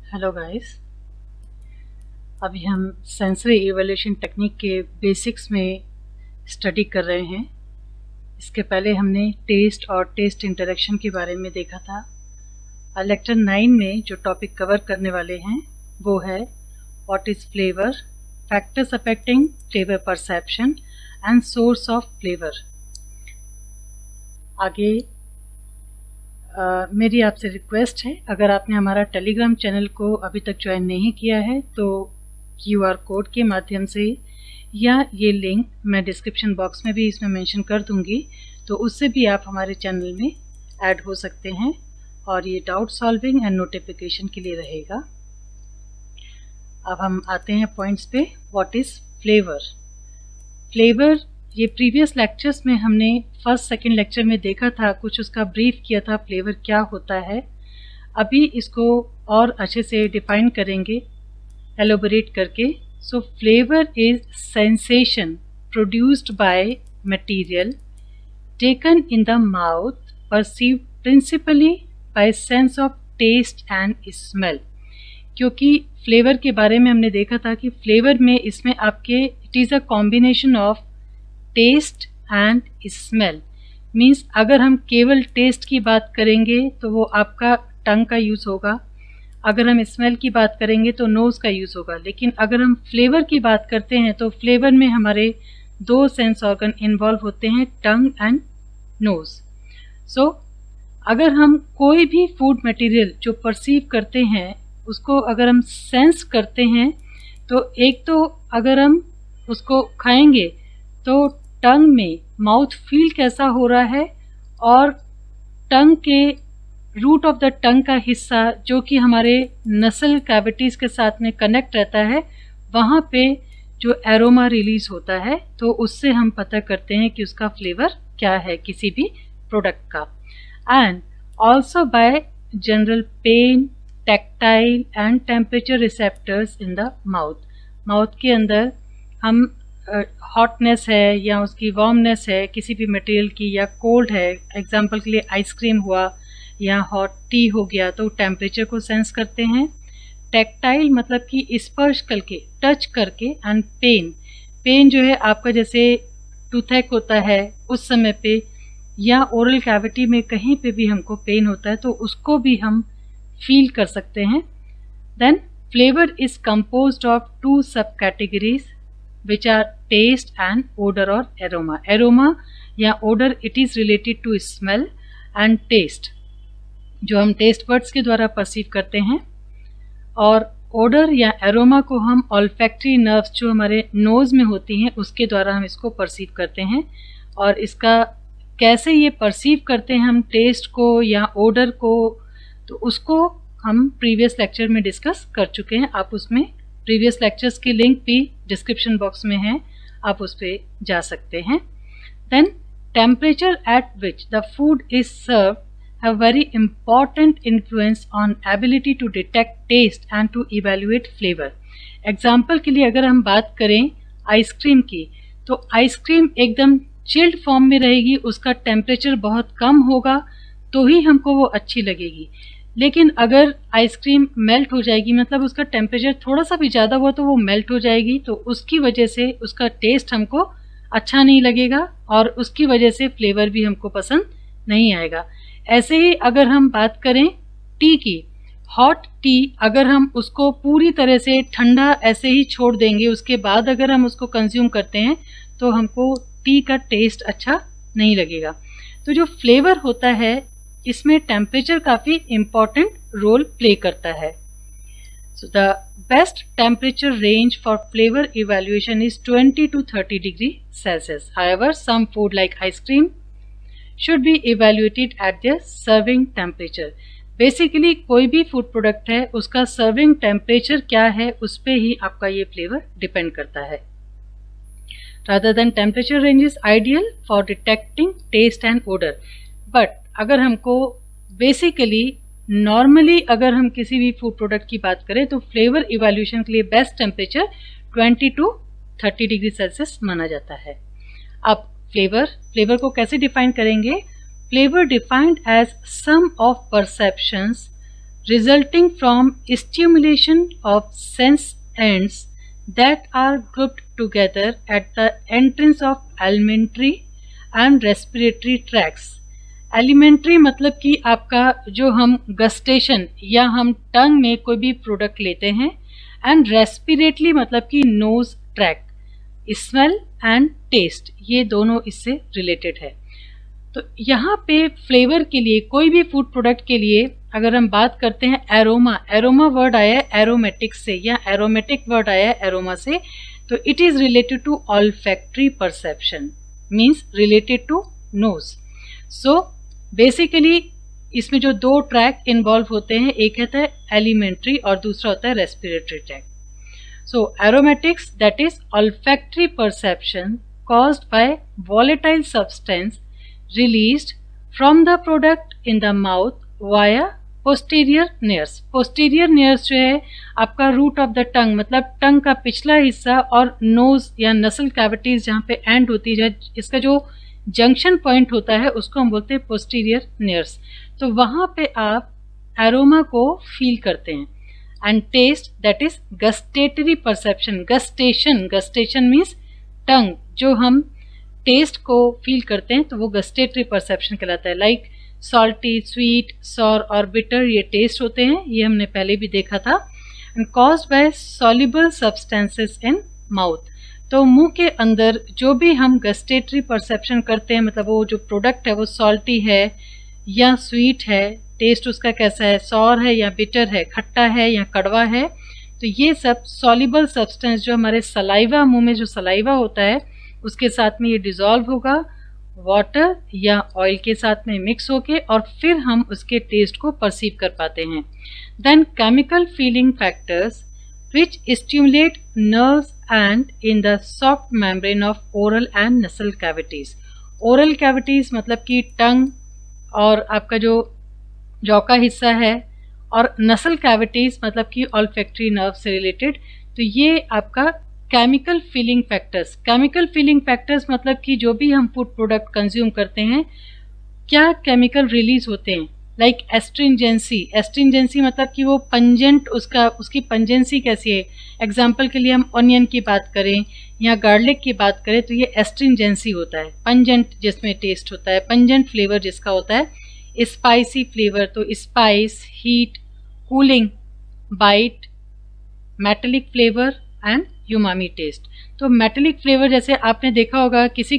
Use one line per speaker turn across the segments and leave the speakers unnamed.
Hello guys, अभी हम sensory evaluation technique के बेसिक्स में स्टडी कर रहे हैं। इसके पहले हमने टेस्ट और टेस्ट इंटरेक्शन के बारे में देखा था। लेक्चर 9 में जो टॉपिक कवर करने वाले हैं वो है what is flavour, factors affecting flavour perception and source of flavour. आगे मेरी आपसे रिक्वेस्ट है, अगर आपने हमारा टेलीग्राम चैनल को अभी तक ज्वाइन नहीं किया है तो QR कोड के माध्यम से या ये लिंक मैं डिस्क्रिप्शन बॉक्स में भी इसमें मेंशन कर दूंगी, तो उससे भी आप हमारे चैनल में ऐड हो सकते हैं और ये डाउट सॉल्विंग एंड नोटिफिकेशन के लिए रहेगा। अब हम आते हैं पॉइंट्स पे। What is flavour? फ्लेवर ये प्रीवियस लेक्चर्स में हमने फर्स्ट सेकंड लेक्चर में देखा था, कुछ उसका ब्रीफ किया था फ्लेवर क्या होता है। अभी इसको और अच्छे से डिफाइन करेंगे एलोबरेट करके। So flavour is sensation produced by material taken in the mouth perceived principally by sense of taste and smell. क्योंकि फ्लेवर के बारे में हमने देखा था कि फ्लेवर में इसमें आपके it is a combination of taste and smell. Means अगर हम केवल टेस्ट की बात करेंगे तो वो आपका टंग का यूज़ होगा, अगर हम स्मेल की बात करेंगे तो नोज़ का यूज़ होगा। लेकिन अगर हम फ्लेवर की बात करते हैं तो फ्लेवर में हमारे दो सेंस ऑर्गन इन्वॉल्व होते हैं, टंग एंड नोज़। सो अगर हम कोई भी फूड मटेरियल जो परसीव करते हैं उसको अगर हम सेंस करते हैं तो एक तो अगर हम उसको खाएंगे तो टंग में माउथ फील कैसा हो रहा है और टंग के रूट ऑफ द टंग का हिस्सा जो कि हमारे नसल कैविटीज़ के साथ में कनेक्ट रहता है, वहाँ पे जो एरोमा रिलीज होता है तो उससे हम पता करते हैं कि उसका फ्लेवर क्या है किसी भी प्रोडक्ट का। And also by general pain, tactile and temperature receptors in the mouth. Mouth के अंदर हम हॉटनेस है या उसकी वार्मनेस है किसी भी मटेरियल की, या कोल्ड है, एग्जांपल के लिए आइसक्रीम हुआ या हॉट टी हो गया, तो टेम्परेचर को सेंस करते हैं। टैक्टाइल मतलब कि स्पर्श करके, टच करके। एंड पेन जो है आपका जैसे टूथेक होता है उस समय पे, या ओरल कैविटी में कहीं पे भी हमको पेन होता है तो उसको भी हम फील कर सकते हैं। Then flavour is composed of two sub categories which are taste and odor or aroma. Aroma या odor it is related to smell and taste, जो हम taste buds के द्वारा perceive करते हैं, और odor या aroma को हम olfactory nerves जो हमारे nose में होती हैं उसके द्वारा हम इसको perceive करते हैं। और इसका कैसे ये perceive करते हैं हम taste को या odor को, तो उसको हम previous lecture में discuss कर चुके हैं। आप उसमें प्रीवियस लेक्चर्स की लिंक भी डिस्क्रिप्शन बॉक्स में है, आप उस पर जा सकते हैं। Then temperature at which the food is serve have very important influence on ability to detect taste and to evaluate flavour. Example के लिए अगर हम बात करें आइसक्रीम की, तो आइसक्रीम एकदम चिल्ड फॉर्म में रहेगी, उसका टेम्परेचर बहुत कम होगा तो ही हमको वो अच्छी लगेगी। लेकिन अगर आइसक्रीम मेल्ट हो जाएगी, मतलब उसका टेम्परेचर थोड़ा सा भी ज़्यादा हुआ तो वो मेल्ट हो जाएगी, तो उसकी वजह से उसका टेस्ट हमको अच्छा नहीं लगेगा और उसकी वजह से फ्लेवर भी हमको पसंद नहीं आएगा। ऐसे ही अगर हम बात करें टी की, हॉट टी अगर हम उसको पूरी तरह से ठंडा ऐसे ही छोड़ देंगे, उसके बाद अगर हम उसको कंज्यूम करते हैं तो हमको टी का टेस्ट अच्छा नहीं लगेगा। तो जो फ्लेवर होता है इसमें टेम्परेचर काफ़ी इम्पॉर्टेंट रोल प्ले करता है। So the best temperature range for flavour evaluation is 20 to 30 degree Celsius. However some food like ice cream should be evaluated at their serving temperature. Basically कोई भी फूड प्रोडक्ट है उसका serving temperature क्या है उस पर ही आपका ये फ्लेवर डिपेंड करता है। Rather than temperature range is ideal for detecting taste and odour. But अगर हमको बेसिकली नॉर्मली अगर हम किसी भी फूड प्रोडक्ट की बात करें तो फ्लेवर इवैल्यूएशन के लिए best temperature 20 to 30 degree Celsius माना जाता है। अब फ्लेवर को कैसे डिफाइन करेंगे? Flavour defined as sum of perceptions resulting from stimulation of sense ends that are grouped together at the entrance of alimentary and respiratory tracts. Alimentary मतलब कि आपका जो हम गस्टेशन या हम टंग में कोई भी प्रोडक्ट लेते हैं, एंड रेस्पिरेटरी मतलब कि nose tract, smell and taste, ये दोनों इससे रिलेटेड है। तो यहाँ पे फ्लेवर के लिए कोई भी फूड प्रोडक्ट के लिए अगर हम बात करते हैं एरोमा, एरोमा वर्ड आया है एरोमेटिक्स से या एरोमेटिक वर्ड आया है एरोमा से, तो it is related to olfactory perception, means related to nose. So basically इसमें जो दो ट्रैक इन्वॉल्व होते हैं, एक होता है एलिमेंट्री और दूसरा होता है respiratory tract. So aromatics that is olfactory perception caused by volatile substance released from the product in the mouth via posterior nares. Posterior nares जो है आपका रूट ऑफ द टंग, मतलब टंग का पिछला हिस्सा, और नोज या नसल कैविटीज जहाँ पे एंड होती है, इसका जो जंक्शन पॉइंट होता है उसको हम बोलते हैं पोस्टीरियर नेयर्स। तो वहाँ पे आप एरोमा को फील करते हैं। And taste that is gustatory perception, gustation means tongue, जो हम टेस्ट को फील करते हैं तो वो गस्टेटरी परसेप्शन कहलाता है। लाइक सॉल्टी, स्वीट, सॉर और बिटर, ये टेस्ट होते हैं, ये हमने पहले भी देखा था। And caused by soluble substances in mouth, तो मुंह के अंदर जो भी हम गस्टेटरी परसेप्शन करते हैं, मतलब वो जो प्रोडक्ट है वो सॉल्टी है या स्वीट है, टेस्ट उसका कैसा है, सॉर है या बिटर है, खट्टा है या कड़वा है, तो ये सब सॉल्युबल सब्सटेंस जो हमारे सलाइवा, मुंह में जो सलाइवा होता है उसके साथ में ये डिजॉल्व होगा वाटर या ऑयल के साथ में मिक्स होके, और फिर हम उसके टेस्ट को परसीव कर पाते हैं। Then chemical feeling factors which stimulate nerves and in the soft membrane of oral and nasal cavities. Oral cavities मतलब कि टंग और आपका जो जॉ का हिस्सा है, और नसल कैविटीज मतलब कि ऑल्फैक्टरी नर्व से रिलेटेड। तो ये आपका chemical feeling factors, chemical feeling factors मतलब कि जो भी हम फूड प्रोडक्ट कंज्यूम करते हैं क्या केमिकल रिलीज होते हैं। लाइक एस्ट्रिंजेंसी, एस्ट्रिंजेंसी मतलब कि वो पंजेंट, उसकी पंजेंसी कैसी है। एग्जाम्पल के लिए हम ऑनियन की बात करें या गार्लिक की बात करें तो ये एस्ट्रिंजेंसी होता है, पंजेंट जिसमें टेस्ट होता है, पंजेंट फ्लेवर जिसका होता है। स्पाइसी फ्लेवर तो spice, heat, cooling, bite, metallic flavour and umami taste. तो मेटेलिक फ्लेवर जैसे आपने देखा होगा किसी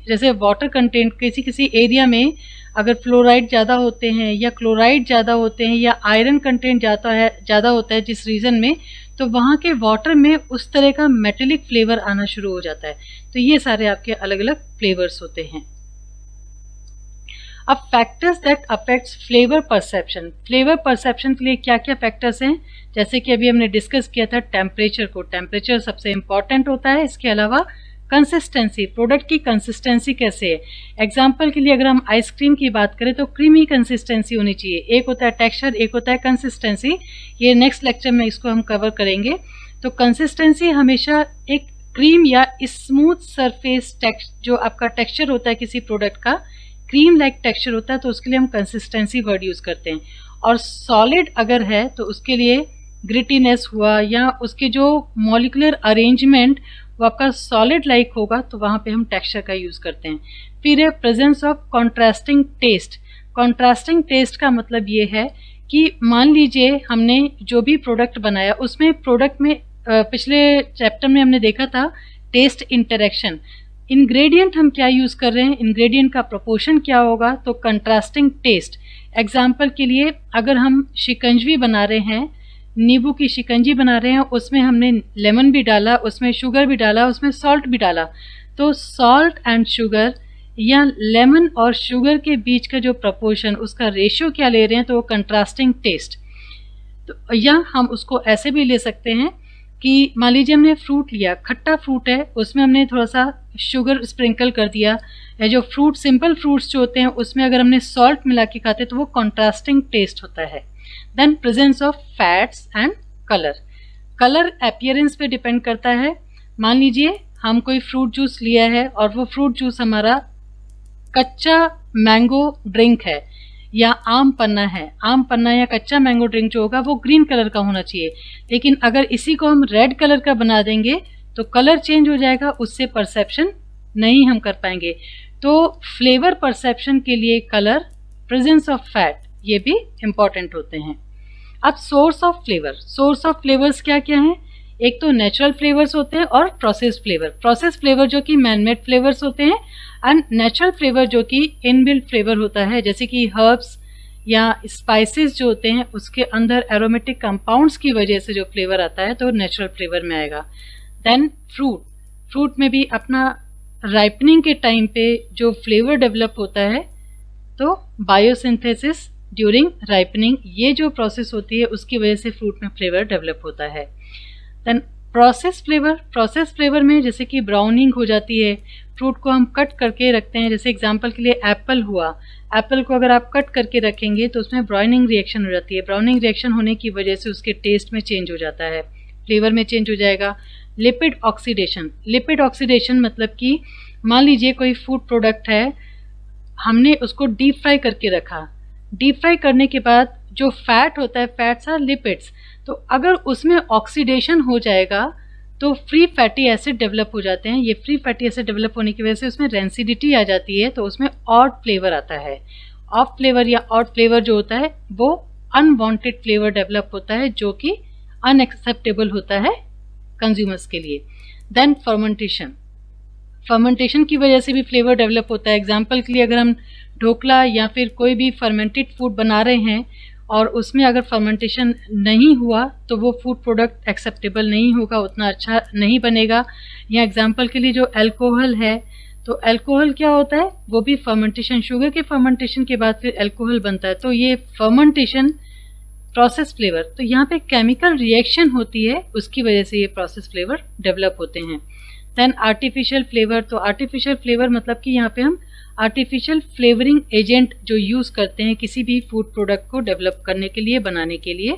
जैसे वाटर कंटेंट किसी एरिया में अगर फ्लोराइड ज़्यादा होते हैं या क्लोराइड ज़्यादा होते हैं या आयरन कंटेंट ज़्यादा होता है जिस रीजन में, तो वहाँ के वाटर में उस तरह का मेटेलिक फ्लेवर आना शुरू हो जाता है। तो ये सारे आपके अलग अलग फ्लेवर्स होते हैं। अब factors that affects flavour perception, flavour perception के लिए क्या क्या फैक्टर्स हैं, जैसे कि अभी हमने डिस्कस किया था टेम्परेचर को, टेम्परेचर सबसे इंपॉर्टेंट होता है। इसके अलावा कंसिस्टेंसी, प्रोडक्ट की कंसिस्टेंसी कैसे है। एग्जाम्पल के लिए अगर हम आइसक्रीम की बात करें तो क्रीमी कंसिस्टेंसी होनी चाहिए, एक होता है टेक्सचर, एक होता है कंसिस्टेंसी। ये नेक्स्ट लेक्चर में इसको हम कवर करेंगे। तो कंसिस्टेंसी हमेशा एक क्रीम या स्मूथ सरफेस जो आपका टेक्सचर होता है किसी प्रोडक्ट का, क्रीम लाइक टेक्सचर होता है तो उसके लिए हम कंसिस्टेंसी वर्ड यूज करते हैं। और सॉलिड अगर है तो उसके लिए ग्रिटीनेस हुआ या उसके जो मॉलिकुलर अरेंजमेंट वो आपका सॉलिड लाइक होगा तो वहाँ पे हम टेक्सचर का यूज करते हैं। फिर है presence of contrasting taste. Contrasting taste का मतलब ये है कि मान लीजिए हमने जो भी प्रोडक्ट बनाया उसमें प्रोडक्ट में पिछले चैप्टर में हमने देखा था टेस्ट इंटरेक्शन। इंग्रेडिएंट हम क्या यूज कर रहे हैं, इंग्रेडिएंट का प्रोपोर्शन क्या होगा, तो कंट्रास्टिंग टेस्ट। एग्जाम्पल के लिए अगर हम शिकंजवी बना रहे हैं, नींबू की शिकंजी बना रहे हैं, उसमें हमने लेमन भी डाला, उसमें शुगर भी डाला, उसमें सॉल्ट भी डाला, तो सॉल्ट एंड शुगर या लेमन और शुगर के बीच का जो प्रपोर्शन, उसका रेशियो क्या ले रहे हैं, तो वो कंट्रास्टिंग टेस्ट। तो या हम उसको ऐसे भी ले सकते हैं कि मान लीजिए हमने फ्रूट लिया, खट्टा फ्रूट है, उसमें हमने थोड़ा सा शुगर स्प्रिंकल कर दिया, या जो फ्रूट सिंपल फ्रूट्स जो होते हैं उसमें अगर हमने सॉल्ट मिला के खाते तो वो कॉन्ट्रास्टिंग टेस्ट होता है। Then presence of fats and colour. Colour appearance पे डिपेंड करता है। मान लीजिए हम कोई फ्रूट जूस लिया है और वो फ्रूट जूस हमारा कच्चा मैंगो ड्रिंक है, या आम पन्ना है, आम पन्ना या कच्चा मैंगो ड्रिंक जो होगा वो ग्रीन कलर का होना चाहिए, लेकिन अगर इसी को हम रेड कलर का बना देंगे तो कलर चेंज हो जाएगा, उससे परसेप्शन नहीं हम कर पाएंगे। तो फ्लेवर परसेप्शन के लिए कलर, प्रेजेंस ऑफ फैट, ये भी इम्पॉर्टेंट होते हैं। अब source of flavour, source of flavours क्या क्या हैं? एक तो नेचुरल फ्लेवर्स होते हैं और प्रोसेस फ्लेवर। प्रोसेस फ्लेवर जो कि मैनमेड फ्लेवर्स होते हैं, एंड नेचुरल फ्लेवर जो कि इनबिल्ट फ्लेवर होता है, जैसे कि हर्ब्स या स्पाइसेस जो होते हैं उसके अंदर एरोमेटिक कंपाउंड्स की वजह से जो फ्लेवर आता है तो नेचुरल फ्लेवर में आएगा। देन फ्रूट, फ्रूट में भी अपना राइपनिंग के टाइम पे जो फ्लेवर डेवलप होता है तो बायोसिंथेसिस ड्यूरिंग राइपनिंग, ये जो प्रोसेस होती है उसकी वजह से फ्रूट में फ्लेवर डेवलप होता है। Then process flavour, process flavour में जैसे कि ब्राउनिंग हो जाती है, फ्रूट को हम कट करके रखते हैं, जैसे एग्जांपल के लिए एप्पल हुआ, एप्पल को अगर आप कट करके रखेंगे तो उसमें ब्राउनिंग रिएक्शन हो जाती है, ब्राउनिंग रिएक्शन होने की वजह से उसके टेस्ट में चेंज हो जाता है, फ्लेवर में चेंज हो जाएगा। लिपिड ऑक्सीडेशन, लिपिड ऑक्सीडेशन मतलब कि मान लीजिए कोई फूड प्रोडक्ट है, हमने उसको डीप फ्राई करके रखा, डीप फ्राई करने के बाद जो फैट होता है, फैट्स आर लिपिड्स, तो अगर उसमें ऑक्सीडेशन हो जाएगा तो फ्री फैटी एसिड डेवलप हो जाते हैं। ये फ्री फैटी एसिड डेवलप होने की वजह से उसमें रेंसिडिटी आ जाती है, तो उसमें ऑड फ्लेवर आता है। ऑफ फ्लेवर या ऑड फ्लेवर जो होता है वो अनवांटेड फ्लेवर डेवलप होता है जो कि अनएक्सेप्टेबल होता है कंज्यूमर्स के लिए। देन फर्मेंटेशन, फर्मेंटेशन की वजह से भी फ्लेवर डेवलप होता है। एग्जाम्पल के लिए अगर हम ढोकला या फिर कोई भी फर्मेंटेड फूड बना रहे हैं और उसमें अगर फर्मेंटेशन नहीं हुआ तो वो फूड प्रोडक्ट एक्सेप्टेबल नहीं होगा, उतना अच्छा नहीं बनेगा। या एग्जाम्पल के लिए जो अल्कोहल है, तो अल्कोहल क्या होता है, वो भी फर्मेंटेशन, शुगर के फर्मेंटेशन के बाद फिर अल्कोहल बनता है, तो ये फर्मेंटेशन प्रोसेस फ्लेवर, तो यहाँ पे केमिकल रिएक्शन होती है उसकी वजह से ये प्रोसेस फ्लेवर डेवलप होते हैं। देन आर्टिफिशियल फ्लेवर, तो आर्टिफिशियल फ्लेवर मतलब कि यहाँ पे हम आर्टिफिशियल फ्लेवरिंग एजेंट जो यूज़ करते हैं किसी भी फूड प्रोडक्ट को डेवलप करने के लिए, बनाने के लिए।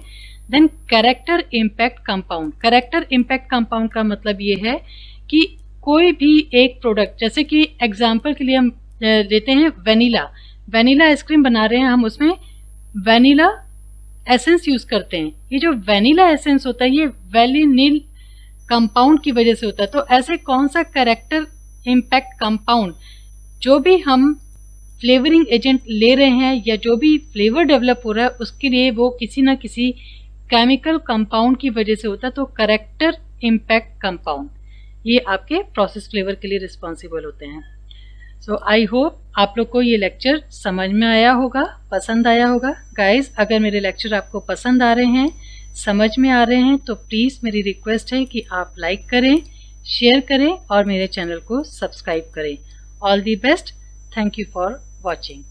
Then character impact compound, character impact compound का मतलब ये है कि कोई भी एक प्रोडक्ट, जैसे कि एग्जाम्पल के लिए हम लेते हैं वेनिला, वेनिला आइसक्रीम बना रहे हैं हम, उसमें वेनिला एसेंस यूज़ करते हैं। ये जो वेनिला एसेंस होता है ये वेलिनिल कंपाउंड की वजह से होता है। तो ऐसे कौन सा कैरेक्टर इम्पैक्ट कंपाउंड, जो भी हम फ्लेवरिंग एजेंट ले रहे हैं या जो भी फ्लेवर डेवलप हो रहा है उसके लिए वो किसी ना किसी केमिकल कंपाउंड की वजह से होता है, तो कैरेक्टर इम्पैक्ट कंपाउंड ये आपके प्रोसेस फ्लेवर के लिए रिस्पॉन्सिबल होते हैं। सो आई होप आप लोग को ये लेक्चर समझ में आया होगा, पसंद आया होगा। गाइज, अगर मेरे लेक्चर आपको पसंद आ रहे हैं, समझ में आ रहे हैं, तो प्लीज़ मेरी रिक्वेस्ट है कि आप लाइक करें, शेयर करें और मेरे चैनल को सब्सक्राइब करें। All the best, thank you for watching.